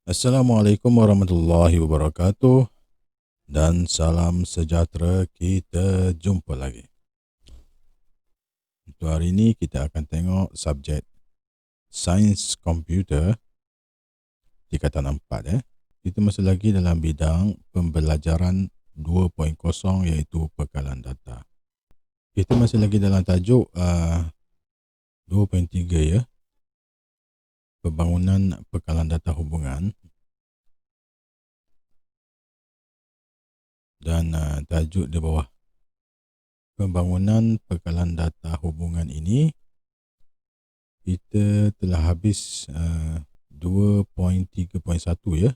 Assalamualaikum warahmatullahi wabarakatuh dan salam sejahtera. Kita jumpa lagi. Untuk hari ini kita akan tengok subjek Sains Komputer tingkatan 4. Kita masih lagi dalam bidang pembelajaran 2.0 iaitu bekalan data. Kita masih lagi dalam tajuk 2.3 ya. Pembangunan bekalan data hubungan. Dan tajuk di bawah pembangunan bekalan data hubungan ini kita telah habis 2.3.1 ya.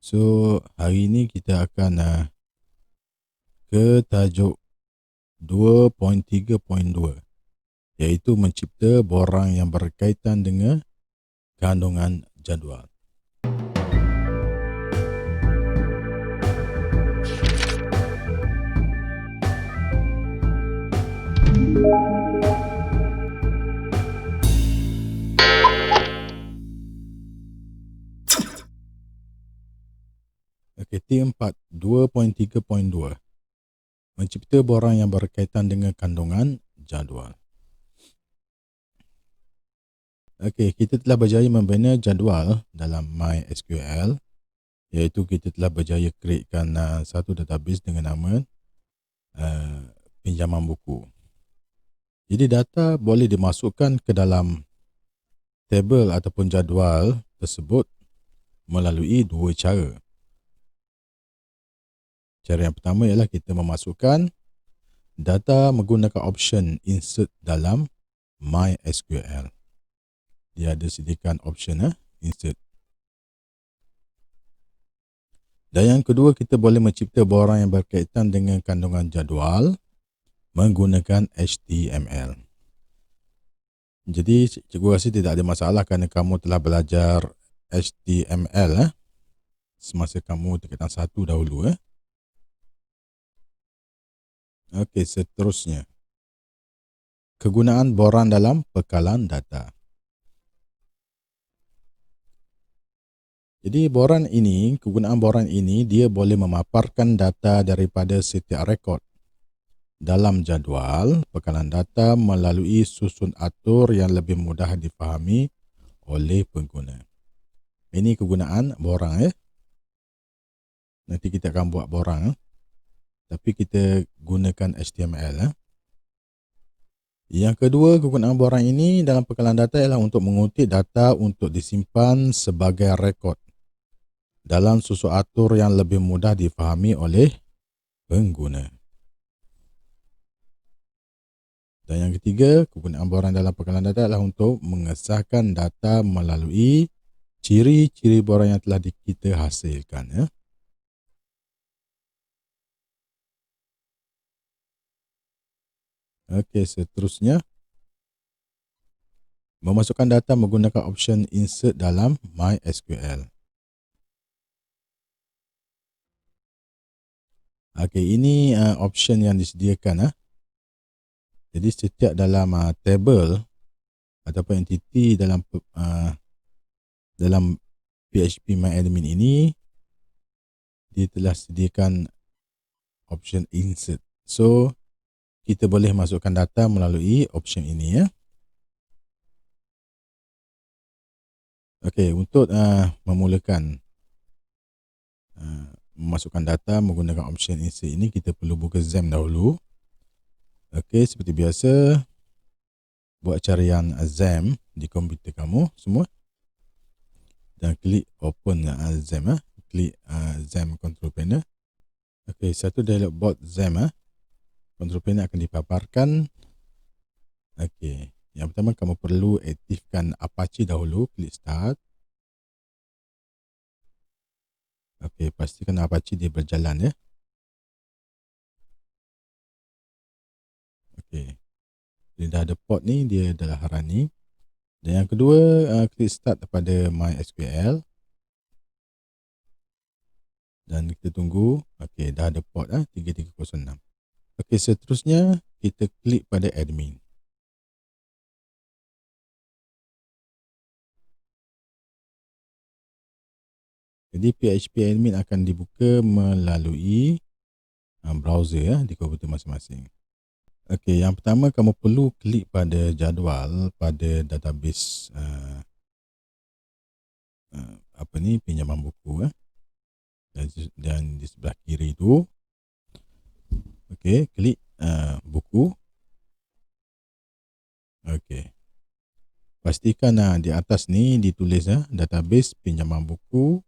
So hari ini kita akan ke tajuk 2.3.2 iaitu mencipta borang yang berkaitan dengan kandungan jadual. Okey, T4 2.3.2 mencipta borang yang berkaitan dengan kandungan jadual. Okey, kita telah berjaya membina jadual dalam MySQL, iaitu kita telah berjaya createkan satu database dengan nama pinjaman buku. Jadi data boleh dimasukkan ke dalam tabel ataupun jadual tersebut melalui dua cara. Cara yang pertama ialah kita memasukkan data menggunakan option insert dalam MySQL. Dia ada sediakan option insert. Dan yang kedua, kita boleh mencipta borang yang berkaitan dengan kandungan jadual menggunakan HTML. Jadi cikgu rasa tidak ada masalah kerana kamu telah belajar HTML semasa kamu tingkatan 1 dahulu. Okey, seterusnya. Kegunaan borang dalam bekalan data. Jadi kegunaan borang ini dia boleh memaparkan data daripada setiap rekod dalam jadual bekalan data melalui susun atur yang lebih mudah difahami oleh pengguna. Ini kegunaan borang Nanti kita akan buat borang tapi kita gunakan HTML. Yang kedua, kegunaan borang ini dalam bekalan data ialah untuk mengutip data untuk disimpan sebagai rekod dalam susun atur yang lebih mudah difahami oleh pengguna. Dan yang ketiga, kegunaan borang dalam bekalan data adalah untuk mengesahkan data melalui ciri-ciri borang yang telah kita hasilkan. Okey, seterusnya. Memasukkan data menggunakan option insert dalam MySQL. Okey, ini option yang disediakan. Jadi setiap dalam table ataupun entiti dalam PHP MyAdmin ini, dia telah sediakan option insert. So kita boleh masukkan data melalui option ini. Okey, untuk memulakan memasukkan data menggunakan option insert ini, kita perlu buka XAMPP dahulu. Okey, seperti biasa, buat carian XAMPP di komputer kamu semua dan klik open XAMPP. Klik XAMPP control panel. Okey, satu dialog box XAMPP control panel akan dipaparkan. Okey, yang pertama kamu perlu aktifkan Apache dahulu. Klik start. Okey, pastikan Apache dia berjalan. Okey, dia dah ada port ni, dia adalah running. Dan yang kedua, klik start pada MySQL. Dan kita tunggu. Okey, dah ada port 3306. Okey, seterusnya kita klik pada admin. Jadi PHP admin akan dibuka melalui browser di komputer masing-masing. Okey, yang pertama kamu perlu klik pada jadual pada database pinjaman buku dan di sebelah kiri tu, okey, klik buku. Okey. Pastikan di atas ni ditulis database pinjaman buku,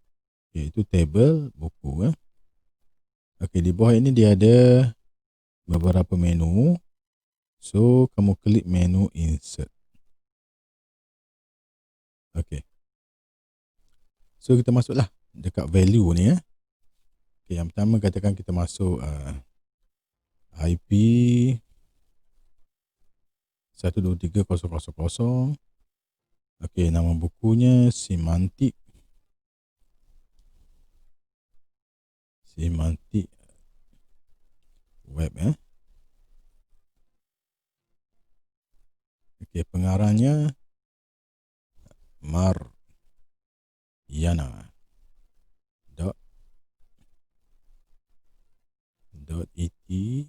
iaitu table buku. Okey, di bawah ini dia ada beberapa menu. So, kamu klik menu insert. Okey. So, kita masuklah dekat value ni. Okey, yang pertama katakan kita masuk IP 123.000. Okey, nama bukunya Semantik Web. Okey, pengarahnya Maryana .et.al.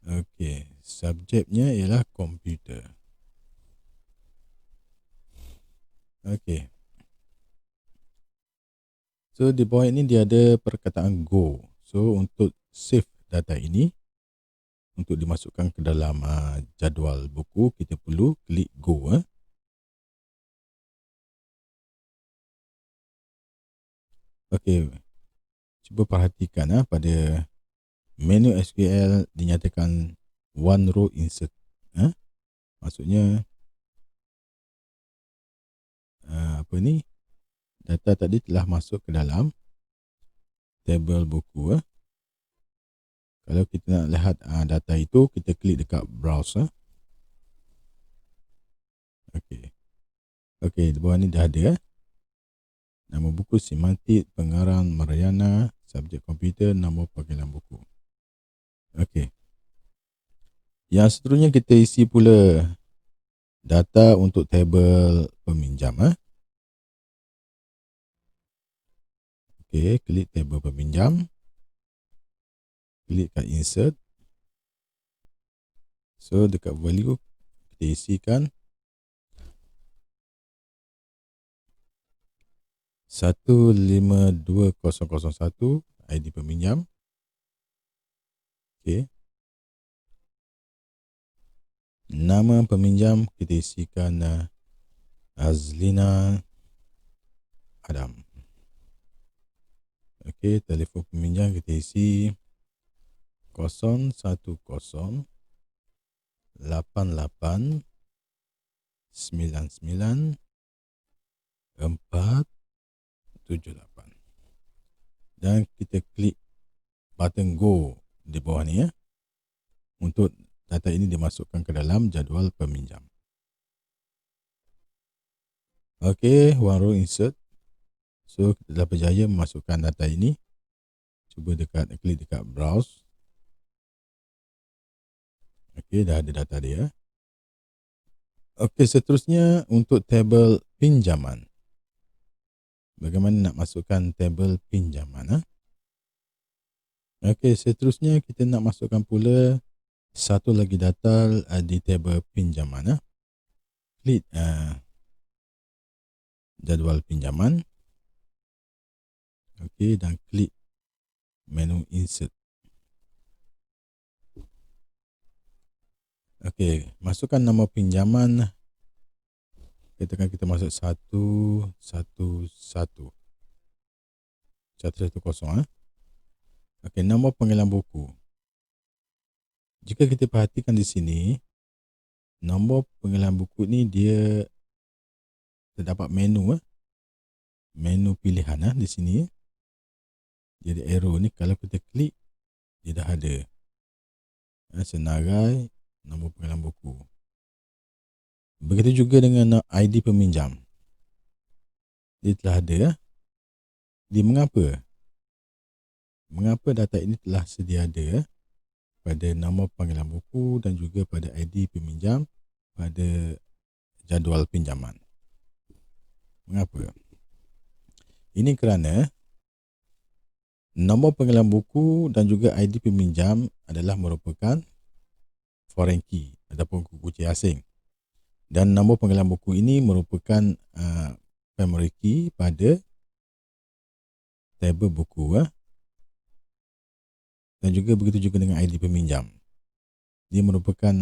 Okey, subjeknya ialah komputer. Okey. So, di bawah ini dia ada perkataan go. So, untuk save data ini, untuk dimasukkan ke dalam jadual buku, kita perlu klik go. Okey, cuba perhatikan pada menu SQL dinyatakan one row insert. Maksudnya data tadi telah masuk ke dalam table buku. Kalau kita nak lihat data itu, kita klik dekat browse. Okey. Okey, di bawah ni dah ada. Nama buku Semantik, pengarah Maryana, subjek komputer, nombor panggilan buku. Okey. Yang seterusnya kita isi pula data untuk table peminjam. Okey, klik table peminjam. Klik kat insert. So, dekat value kita isikan 152001 ID peminjam. Okey. Nama peminjam kita isikan Azlina Adam. Okey, telefon peminjam kita isi 01088994478. Dan kita klik button go di bawah ni untuk data ini dimasukkan ke dalam jadual peminjam. Okey, one row insert. So, kita dah berjaya memasukkan data ini. Cuba klik dekat browse. Okey, dah ada data dia. Okey, seterusnya untuk table pinjaman. Bagaimana nak masukkan table pinjaman? Okey, seterusnya kita nak masukkan pula satu lagi data di table pinjaman. Klik jadual pinjaman. Okey, dan klik menu insert. Okey, masukkan nama pinjaman. Katakan kita masuk 110. Okey, nombor panggilan buku. Jika kita perhatikan di sini, nombor panggilan buku ni dia terdapat menu menu pilihan di sini. Jadi arrow ni kalau kita klik, dia dah ada senarai nombor panggilan buku. Begitu juga dengan ID peminjam. Dia telah ada. Dia mengapa? Mengapa data ini telah sedia ada? pada nama panggilan buku dan juga pada ID peminjam pada jadual pinjaman. Mengapa? Ini kerana nombor panggilan buku dan juga ID peminjam adalah merupakan foreign key ataupun kunci asing. Dan nombor panggilan buku ini merupakan primary key pada tabel buku. Dan juga begitu juga dengan ID peminjam. Dia merupakan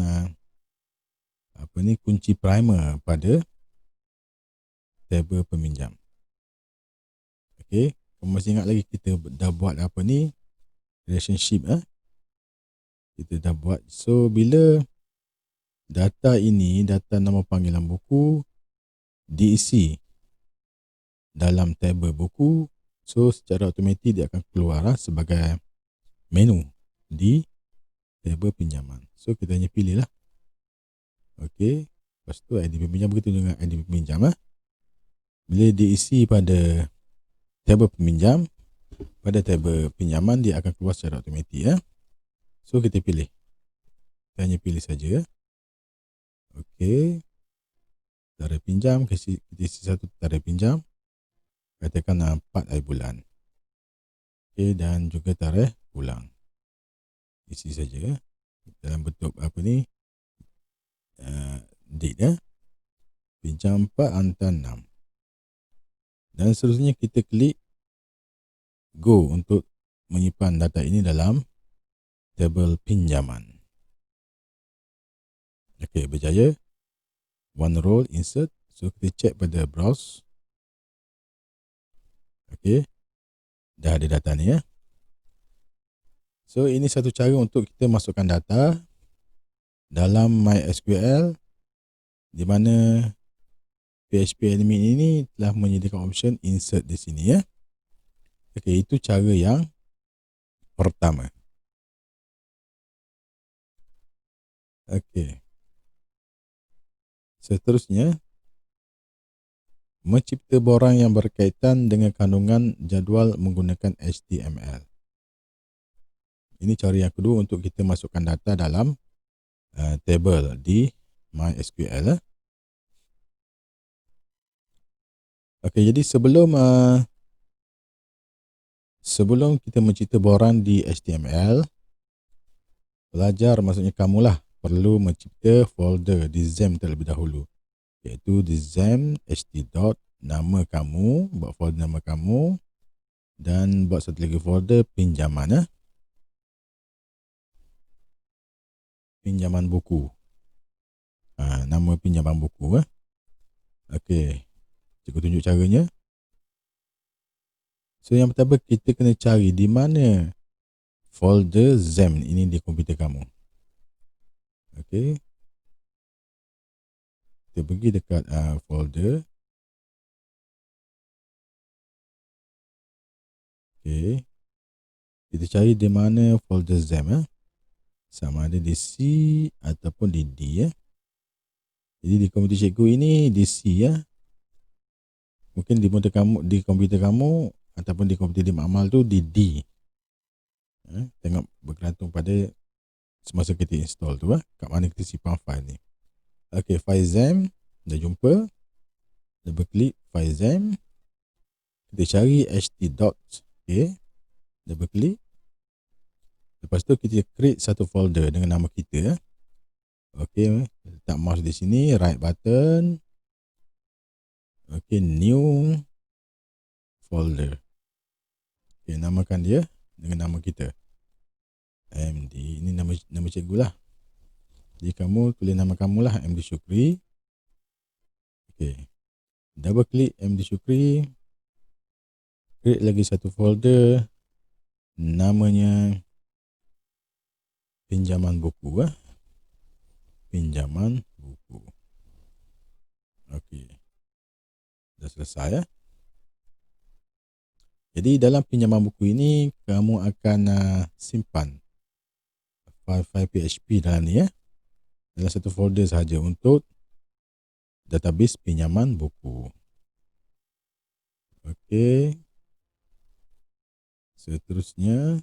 kunci primer pada tabel peminjam. Okey, kamu masih ingat lagi kita dah buat relationship kita dah buat. So bila data ini, data nama panggilan buku diisi dalam tabel buku, so secara automatik dia akan keluar sebagai menu di tabel pinjaman. So kita hanya pilih lah. Okey, lepas tu ID peminjam, begitu dengan ID peminjam. Bila diisi pada tabel peminjam, pada tabel pinjaman dia akan keluar secara automatik. So kita pilih. Kita hanya pilih saja. Okey. Tarikh pinjam, kita isi satu tarikh pinjam. Katakan 4 hari bulan. Okey, dan juga tarikh pulang. Isi saja dalam bentuk date pinjam 4 hantar 6. Dan seterusnya kita klik go untuk menyimpan data ini dalam tabel pinjaman. Okey, berjaya. One row insert. So kita check pada browse. Okey, dah ada data ni So ini satu cara untuk kita masukkan data dalam MySQL, di mana PHP admin ini telah menyediakan option insert di sini Okey, itu cara yang pertama. Okey. Seterusnya, mencipta borang yang berkaitan dengan kandungan jadual menggunakan HTML. Ini cara yang kedua untuk kita masukkan data dalam table di MySQL. Okey, jadi sebelum kita mencipta borang di HTML, pelajar, maksudnya kamulah, perlu mencipta folder di XAMPP terlebih dahulu, iaitu di XAMPP ht. Nama kamu, buat folder nama kamu, dan buat satu lagi folder pinjaman pinjaman buku. Nama pinjaman buku Okey, cikgu tunjuk caranya. So yang pertama, kita kena cari di mana folder XAMPP ini di komputer kamu. Okey, kita pergi dekat folder. Okey, kita cari di mana folder XAMPP sama ada di C ataupun di D Jadi di komputer cikgu ini di C Mungkin di komputer kamu ataupun di komputer di makmal tu di D. Tengok bergantung pada semasa kita install tu kat mana kita simpan file ni. Okey, file XAMPP dah jumpa. Double klik file XAMPP. Kita cari ht. Okey, double klik. Lepas tu kita create satu folder dengan nama kita. Okey, letak mouse di sini, right button. Okey, new folder. Okey, namakan dia dengan nama kita. MD, ini nama cikgu lah. Jadi kamu tulis nama kamu lah, MD Syukri. Okey, double klik MD Syukri. Create lagi satu folder, namanya pinjaman buku pinjaman buku. Okey, dah selesai Jadi dalam pinjaman buku ini kamu akan simpan file-file PHP dalam ni dalam satu folder sahaja untuk database pinjaman buku. Okey, seterusnya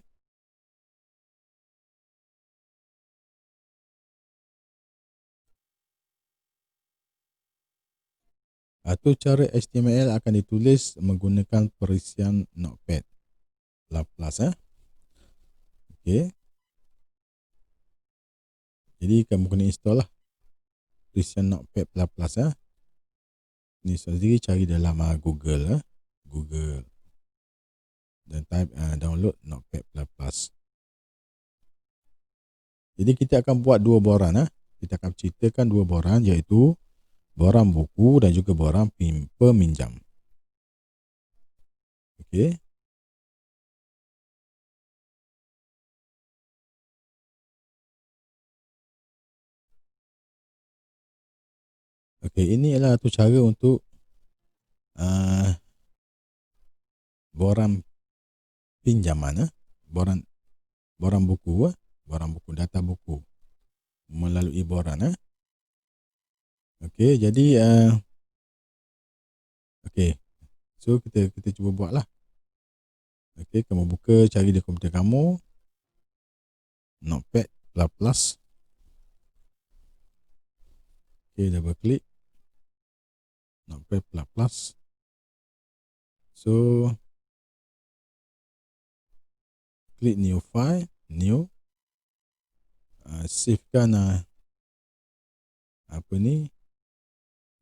Atau cara HTML akan ditulis menggunakan perisian Notepad++. Okey. Jadi kamu kena install lah perisian Notepad++. Ni sendiri cari dalam Google dan type download Notepad++. Jadi kita akan buat dua boran. Kita akan ceritakan dua boran, iaitu boran buku dan juga boran peminjam. Okey. Okey, ini adalah satu cara untuk boran pinjaman, boran buku, data buku melalui boran. Okey, jadi okey. So kita cuba buatlah. Okey, kamu buka, cari di komputer kamu Notepad++. Okey, double klik Notepad++. So klik new file, new. Savekan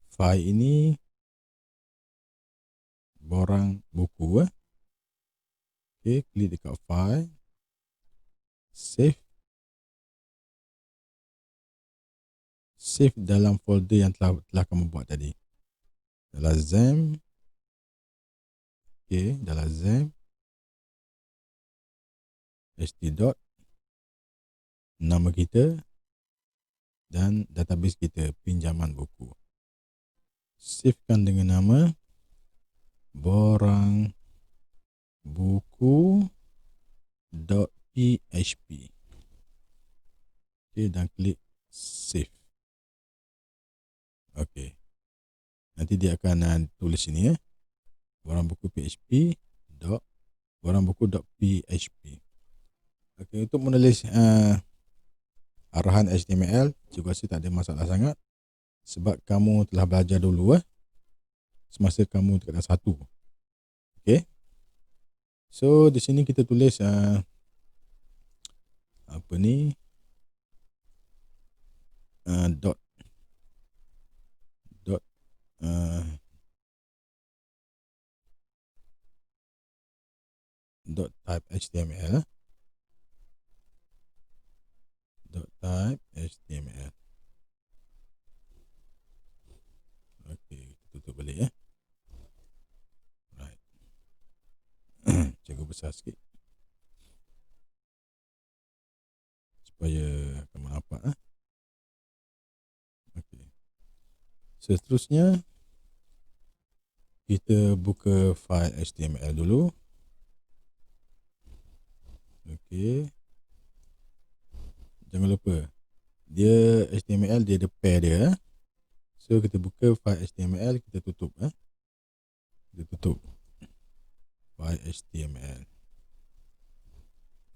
file ini, boran buku. Okey, klik dekat file, save dalam folder yang telah kamu buat tadi, dalam XAMPP. Okey, dalam XAMPP htdoc, nama kita dan database kita, pinjaman buku. Savekan dengan nama boran buku.php. Okey, dan klik save. Okey. Nanti dia akan tulis sini boran buku PHP boran buku.php. Okey, untuk menulis arahan HTML, cikgu rasa tak ada masalah sangat sebab kamu telah belajar dulu semasa kamu dekat kelas 1. Okey. So di sini kita tulis dot type HTML. Okey, tutup balik Right. Cikgu besar sikit supaya kamu nampak. Okey. Seterusnya kita buka file HTML dulu. Okey. Jangan lupa dia HTML, dia ada pair dia. So kita buka file HTML, kita tutup kita tutup file HTML.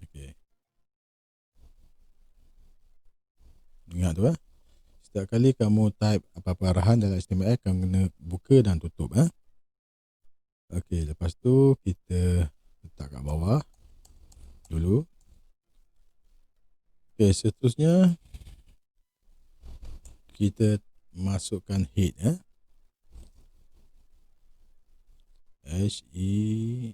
Okey. Ingat tu setiap kali kamu type apa-apa arahan dalam HTML, kamu kena buka dan tutup Okey, lepas tu kita letak kat bawah dulu. Okey, seterusnya kita masukkan head HEAD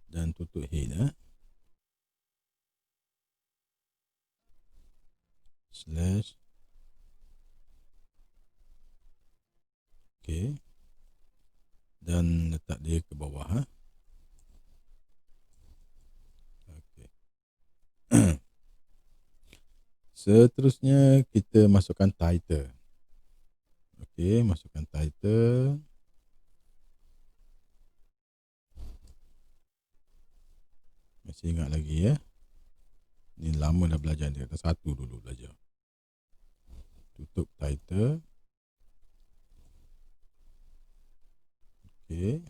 dan tutup head slash. Okey, dan letak dia ke bawah Okey. Seterusnya kita masukkan title. Okey, masukkan title. Masih ingat lagi ni lama dah belajar, dia kata satu dulu belajar. Tutup title. Okey.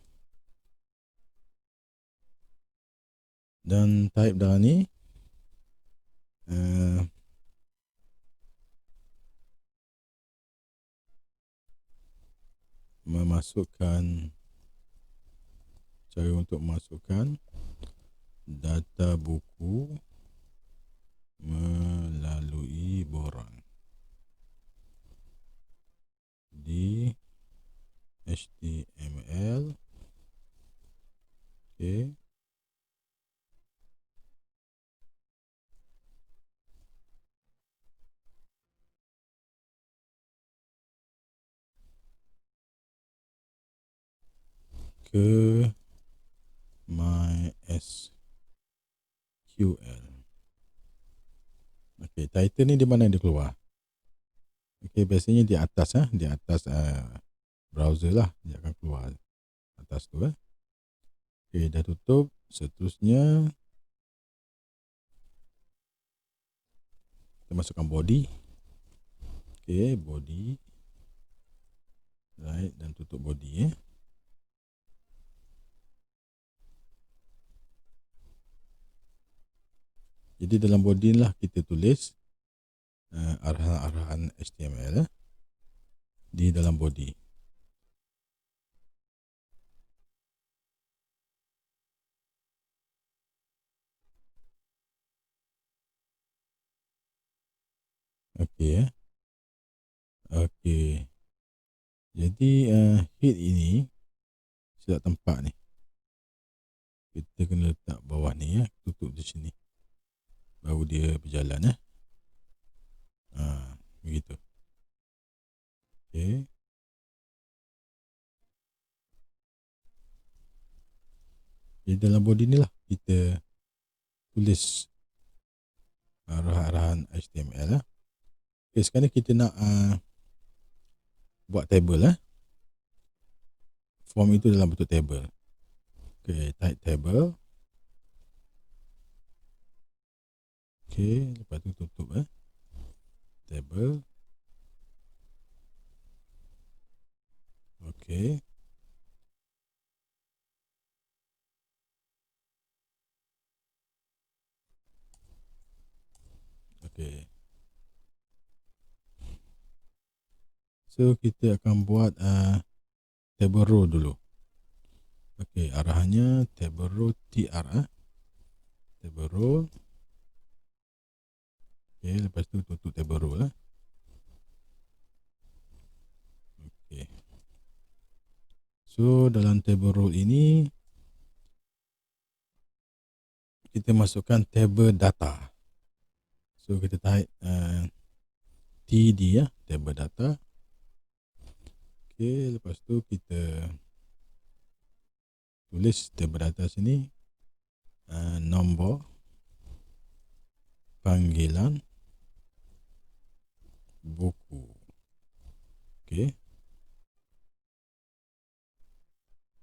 Dan type dalam ni memasukkan data buku melalui borang di HTML. Okey. Ke MySQL. Okey, title ni di mana dia keluar? Okey, biasanya di atas di atas browser lah dia akan keluar atas tu Okey, dah tutup. Seterusnya kita masukkan body. Okey, body. Right, dan tutup body Jadi dalam body lah kita tulis arahan-arahan HTML di dalam body. Okey Okey. Jadi head ini silap tempat ni. Kita kena letak bawah ni tutup di sini. Baru dia berjalan begitu. Okey. Jadi dalam body ni lah kita tulis arahan HTML Okey, sekarang ni kita nak buat table form itu dalam bentuk table. Okey, type table. Okey, lepas tu tutup table. Okey. Okey. So kita akan buat table row dulu. Okey, arahannya table row tr table row. Okey, lepas tu tutup table row Okey. So dalam table row ini kita masukkan table data. So kita type td table data. Okey, lepas tu kita tulis table data sini nombor panggilan buku. Okey.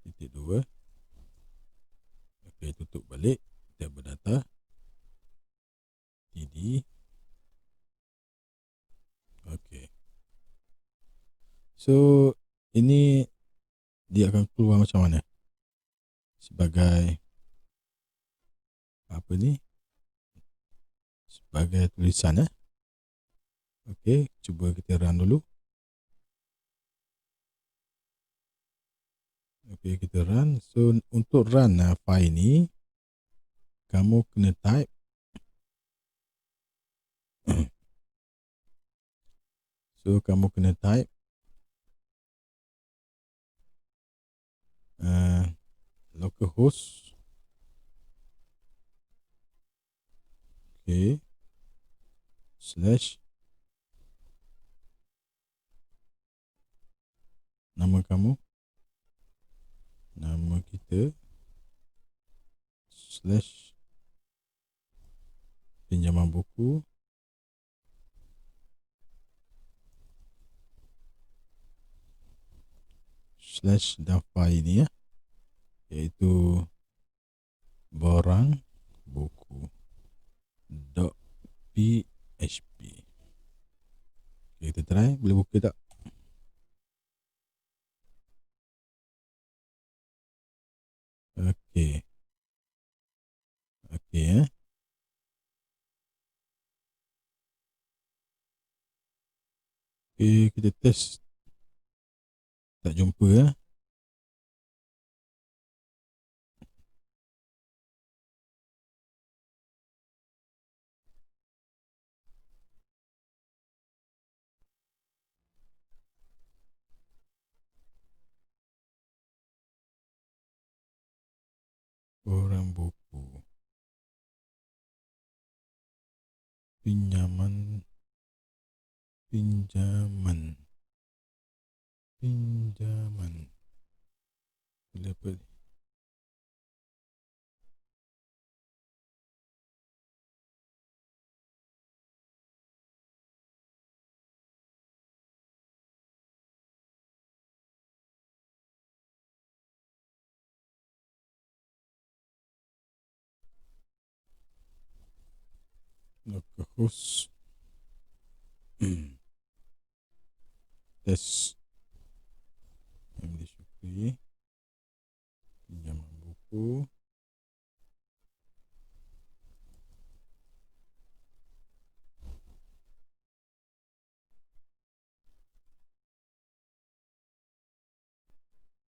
Titik 2. Okey, tutup balik table data td. Okey. So ini dia akan keluar macam mana? Sebagai apa ni? Sebagai tulisan Okey, cuba kita run dulu. Okey, kita run. So untuk run file ni kamu kena type so kamu kena type localhost okey slash nama kamu, nama kita, slash pinjaman buku, slash dan file ini iaitu borang buku .php. Okay, kita try, boleh buka tak? Okey. Okey Okey, kita test. Tak jumpa ya. Orang buku. Pinjaman. Pinjaman. Pinjaman. Apa? Local host. Tes. Ambil Syukri. Pinjaman buku.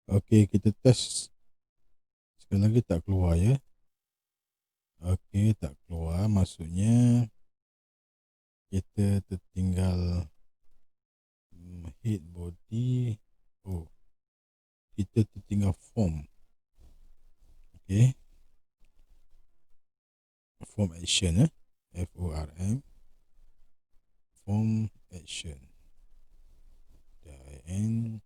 Okey, kita test. Sekali lagi tak keluar ya. Okey, tak keluar. Maksudnya kita tertinggal head body. Oh, kita tertinggal form. Okey. Form action FORM. Form action. Dan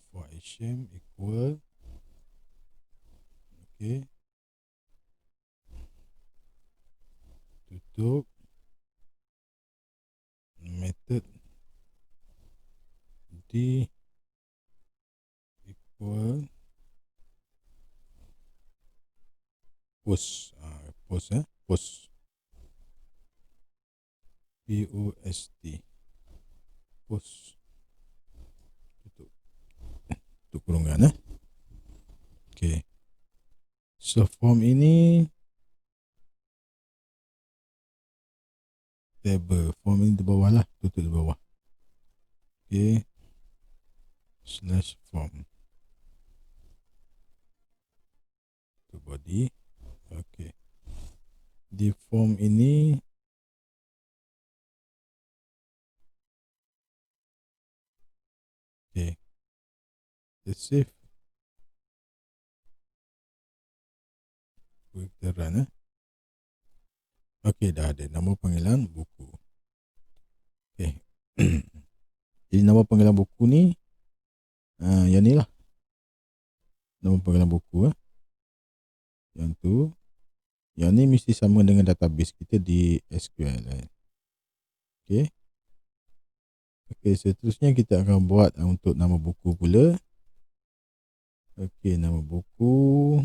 for action equal. Okey. Tutup. Method D equal post. Post post. POST. Post. Tutup. Tutup kurungan Okey. So form ini table. Form ini di bawah lah. Tutup di bawah. Okey. Slash form. Itu body. Okey. Di form ini okey. Kita save. Kita run Okey, dah ada nama panggilan buku. Okey. Jadi nama panggilan buku ni yang ni lah. Nama panggilan buku Yang tu. Yang ni mesti sama dengan database kita di SQL Okey. Okey, seterusnya kita akan buat untuk nama buku pula. Okey, nama buku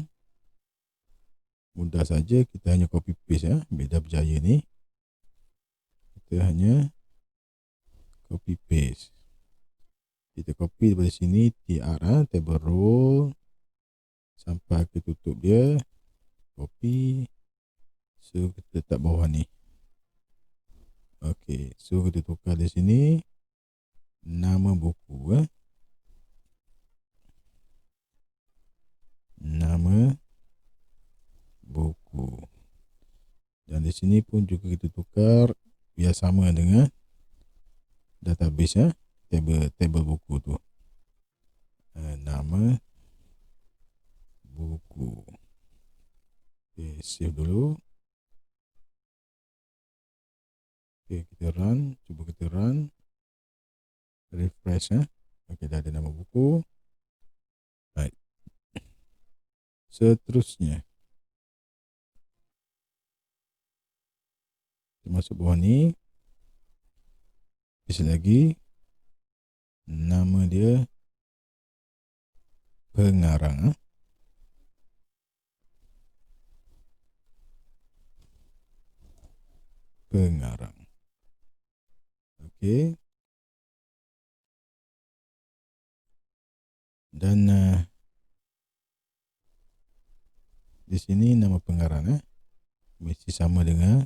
mudah saja, kita hanya copy paste Beda Berjaya ni. Kita hanya copy paste. Kita copy daripada sini tr table row sampai ke tutup dia. Copy. So kita letak bawah ni. Okey, so kita tukar di sini nama buku Nama buku. Dan di sini pun juga kita tukar biar sama dengan database table buku tu. Nama buku. Okey, save dulu. Okey, kita run. Cuba kita run. Refresh Okey, dah ada nama buku. Baik. Seterusnya kita masuk bawah ni. Isi lagi. Nama dia pengarang Pengarang. Okey. Dan di sini nama pengarang mesti sama dengan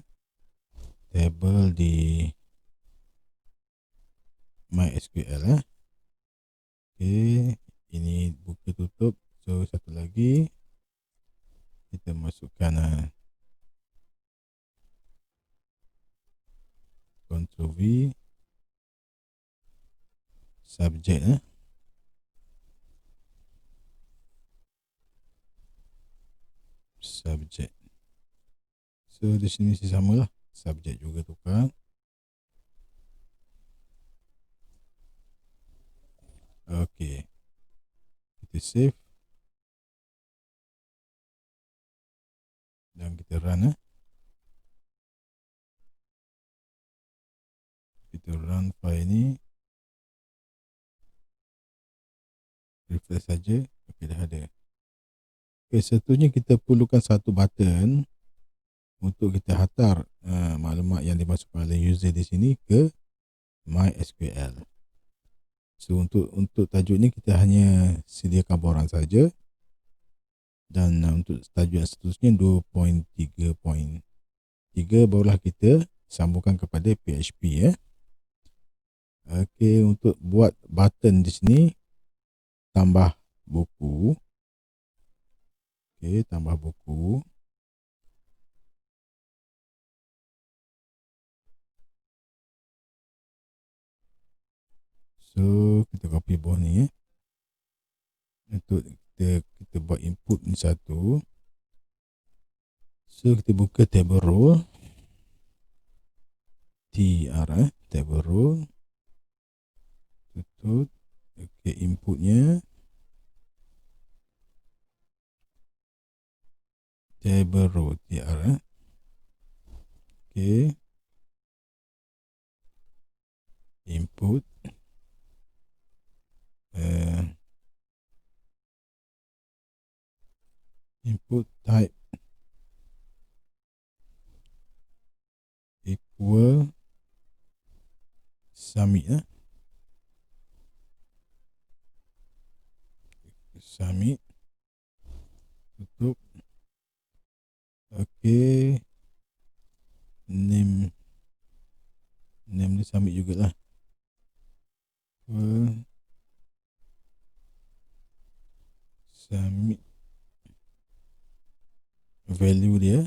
table di MySQL Okey, ini buka tutup. So satu lagi kita masukkan Ctrl V, subjek subjek. So di sini samalah, subjek juga tukar. Okey, kita save dan kita run. Kita run file ni, refresh saja. Okey, dah ada. Okey, seterusnya kita perlukan satu button untuk kita hantar maklumat yang dimasukkan oleh user di sini ke MySQL. So untuk tajuk ni kita hanya sediakan borang saja, dan untuk tajuk yang seterusnya 2.3.3 barulah kita sambungkan kepada PHP. Okey, untuk buat button di sini, tambah buku. Okey, tambah buku. So kita copy bawah ni. Untuk kita buat input ni satu. So kita buka table row, table row, tutup. Okey, inputnya table row, okey, input input type equal submit. Submit, tutup. Okey, name ni submit jugalah. Submit value dia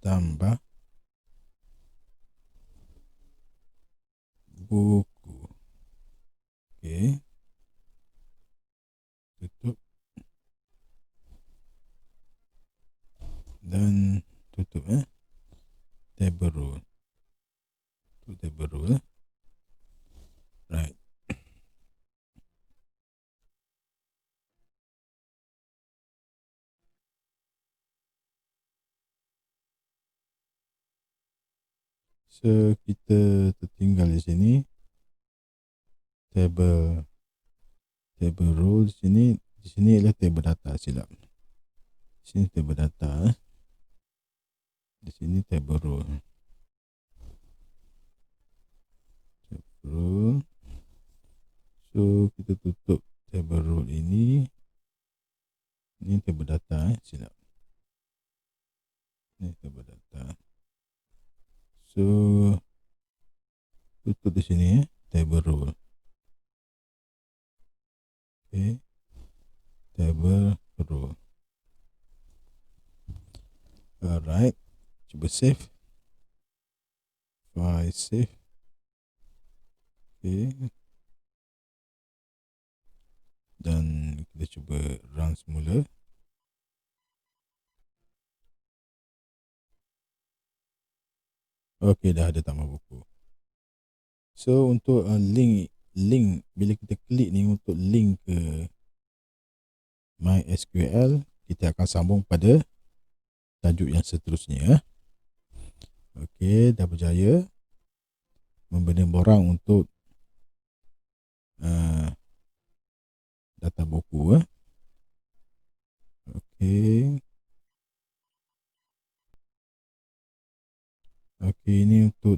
tambah buku. Okey, tutup dan tutup table row. Table row right. So kita tertinggal di sini table row. Di sini adalah table data, silap. Di sini table data, di sini table row. So kita tutup table row ini. Ini table data, silap. Ini table data. So tutup di sini table row. Okey, table row. Alright, cuba save. File save. Okey, dan kita cuba run semula. Okey, dah ada tambah buku. So untuk link bila kita klik ni untuk link ke MySQL, kita akan sambung pada tajuk yang seterusnya. Okey, dah berjaya memberi borang untuk data buku. Okey. Okey, ini untuk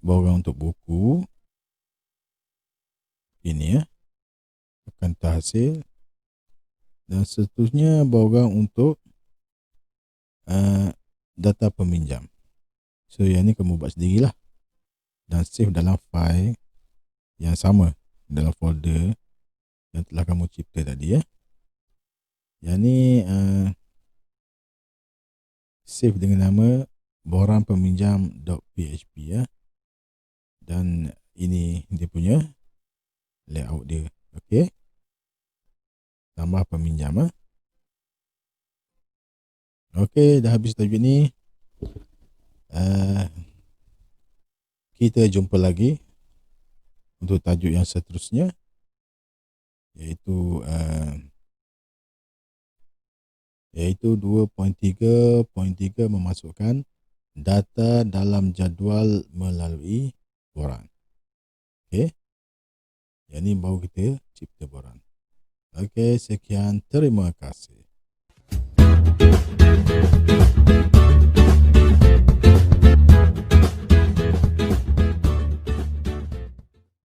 borang untuk buku. Ini akan terhasil. Dan seterusnya borang untuk data peminjam. So yang ni kamu buat sendirilah dan save dalam file yang sama dalam folder yang telah kamu cipta tadi ya. Yang ni save dengan nama borangpeminjam.php ya. Dan ini dia punya layout dia. Okey. Tambah peminjam Okey, dah habis tajuk ni. Kita jumpa lagi untuk tajuk yang seterusnya, iaitu 2.3.3 memasukkan data dalam jadual melalui borang. Okey. Yang ni baru kita cipta borang. Okey, sekian, terima kasih.